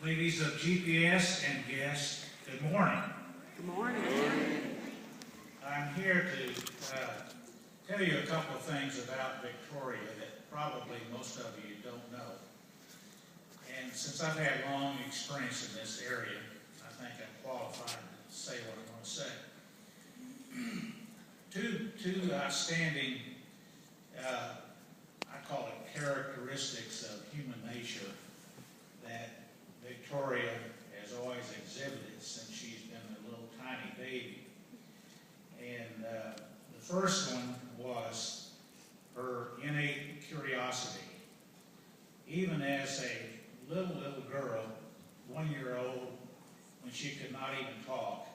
Ladies of GPS and guests, good morning. Good morning. I'm here to tell you a couple of things about Victoria that probably most of you don't know. And since I've had long experience in this area, I think I'm qualified to say what I want to say. Two outstanding, I call it characteristics of human nature that Victoria has always exhibited since she's been a little tiny baby. And the first one was her innate curiosity. Even as a little girl, 1 year old, when she could not even talk,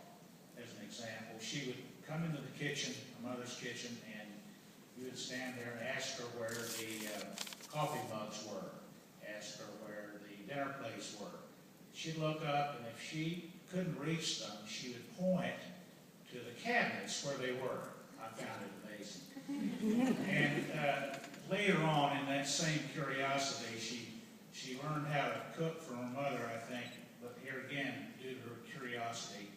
as an example, she would come into the kitchen, her mother's kitchen, and you would stand there and ask her where the coffee mugs were, ask her where the dinner plates were. She'd look up, and if she couldn't reach them, she would point to the cabinets where they were. I found it amazing. And later on, in that same curiosity, she learned how to cook from her mother, I think, but here again, due to her curiosity.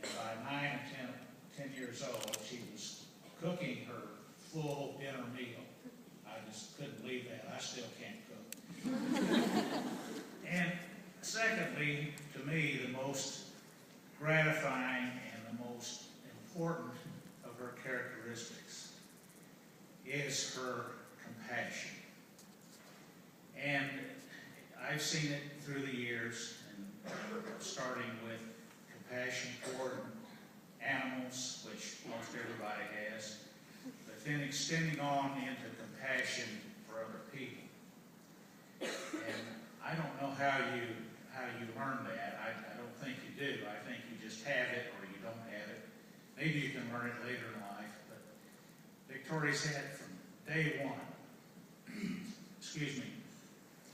And by 9 and 10 years old, she was cooking her full dinner meal. I just couldn't believe that. I still can't cook. And secondly, to me, the most gratifying and the most important of her characteristics is her compassion. And I've seen it through the years, and starting with compassion toward animals, which most everybody has, but then extending on into compassion for other people. And I don't know how you learn that. I don't think you do. I think you just have it or you don't have it. Maybe you can learn it later in life, but Victoria's had it from day one. Excuse me.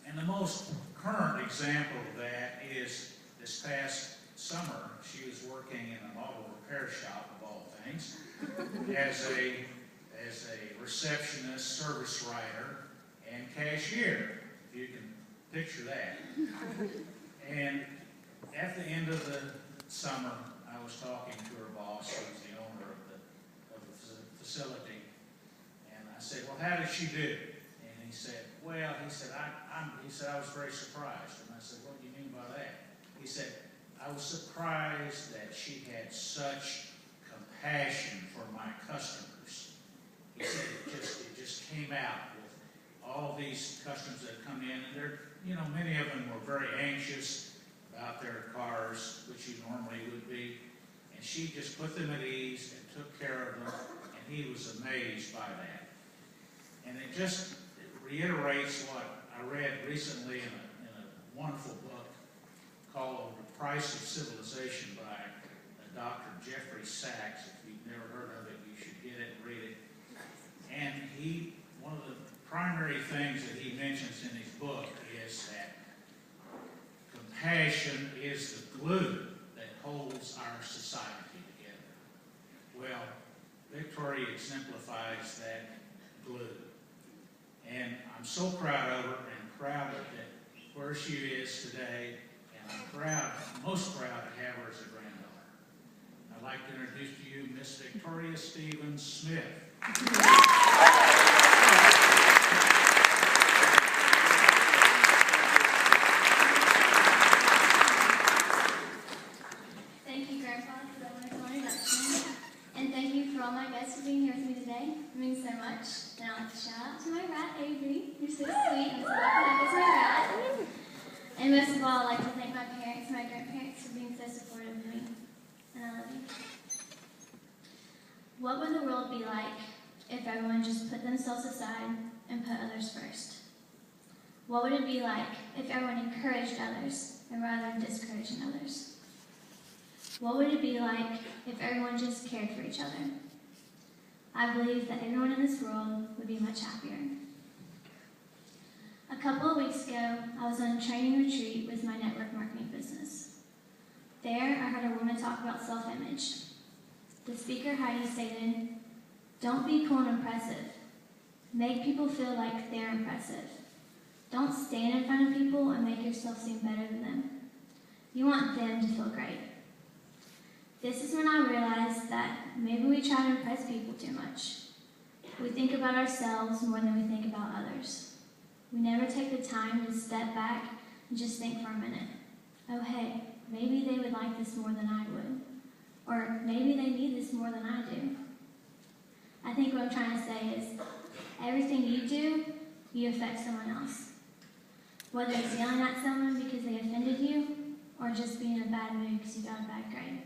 And the most current example of that is this past summer, she was working in an auto repair shop, of all things, as a receptionist, service writer, and cashier, if you can picture that. And at the end of the summer, I was talking to her boss, who was the owner of the facility, and I said, "Well, how did she do?" And he said, I was very surprised. And I said, "What do you mean by that?" He said, "I was surprised that she had such compassion for my customers." He said it just came out with all these customers that come in, and they're, many of them were very anxious about their cars, which you normally would be, and she just put them at ease and took care of them, and he was amazed by that. And it reiterates what I read recently in a wonderful book called The Price of Civilization by Dr. Jeffrey Sachs. If you've never heard of it, you should get it and read it. And one of the primary things that he mentions in his book is that compassion is the glue that holds our society together. Well, Victoria exemplifies that glue. And I'm so proud of her and proud of that where she is today. And I'm most proud to have her as a granddaughter. I'd like to introduce to you Miss Victoria Stevens Smith. Thank you, Grandpa, for that wonderful introduction. And thank you for all my guests for being here with me today. It means so much. And I'd like to shout out to my rat, Avery. You're so sweet and so welcome as my rat. And most of all, I'd like to thank my parents and my grandparents for being so supportive of me. And I love you. What would the world be like if everyone just put themselves aside and put others first? What would it be like if everyone encouraged others and rather than discouraging others? What would it be like if everyone just cared for each other? I believe that everyone in this world would be much happier. A couple of weeks ago, I was on a training retreat with my network marketing business. There, I heard a woman talk about self-image. The speaker, Heidi, stated, "Don't be cool and impressive. Make people feel like they're impressive. Don't stand in front of people and make yourself seem better than them. You want them to feel great. This is when I realized that maybe we try to impress people too much. We think about ourselves more than we think about others. We never take the time to step back and just think for a minute. Oh, hey, maybe they would like this more than I would. Or maybe they need this more than I do. I think what I'm trying to say is, everything you do, you affect someone else. Whether it's yelling at someone because they offended you, or just being in a bad mood because you got a bad grade.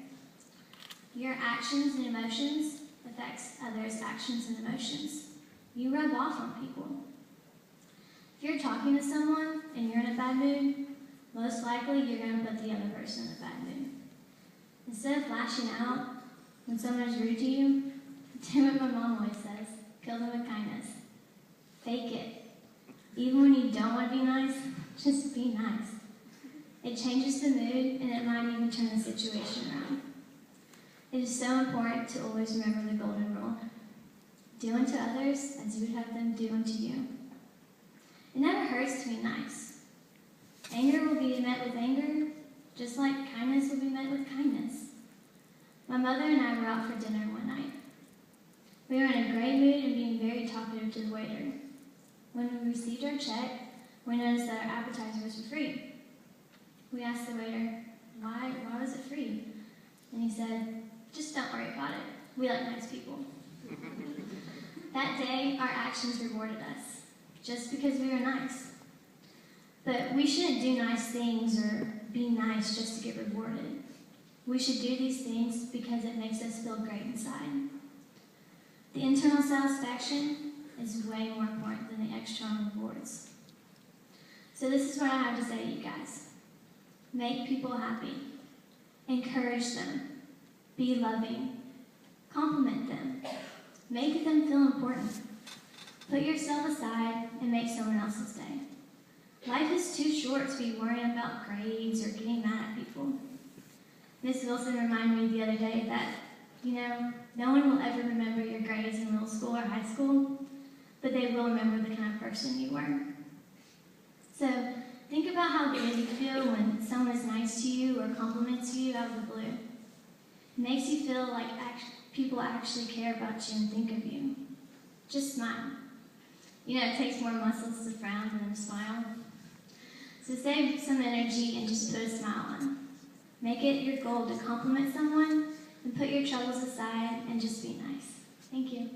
Your actions and emotions affects others' actions and emotions. You rub off on people. If you're talking to someone and you're in a bad mood, most likely you're going to put the other person in a bad mood. Instead of lashing out when someone is rude to you, do what my mom always says, kill them with kindness. Fake it. Even when you don't want to be nice, just be nice. It changes the mood and it might even turn the situation around. It is so important to always remember the golden rule. Do unto others as you would have them do unto you. It never hurts to be nice. Anger will be met with anger, just like kindness will be met with kindness. My mother and I were out for dinner one night. We were in a great mood and being very talkative to the waiter. When we received our check, we noticed that our appetizers were free. We asked the waiter, why was it free? And he said, just don't worry about it. We like nice people. That day, our actions rewarded us, just because we were nice. But we shouldn't do nice things or be nice just to get rewarded. We should do these things because it makes us feel great inside. The internal satisfaction is way more important than the external rewards. So this is what I have to say to you guys. Make people happy. Encourage them. Be loving. Compliment them. Make them feel important. Put yourself aside and make someone else's day. Life is too short to be worrying about grades or getting mad at people. Miss Wilson reminded me the other day that, no one will ever remember your grades in middle school or high school, but they will remember the kind of person you were. So think about how good you feel when someone is nice to you or compliments you out of the blue. It makes you feel like people actually care about you and think of you. Just smile. It takes more muscles to frown than to smile. So save some energy and just put a smile on. Make it your goal to compliment someone and put your troubles aside and just be nice. Thank you.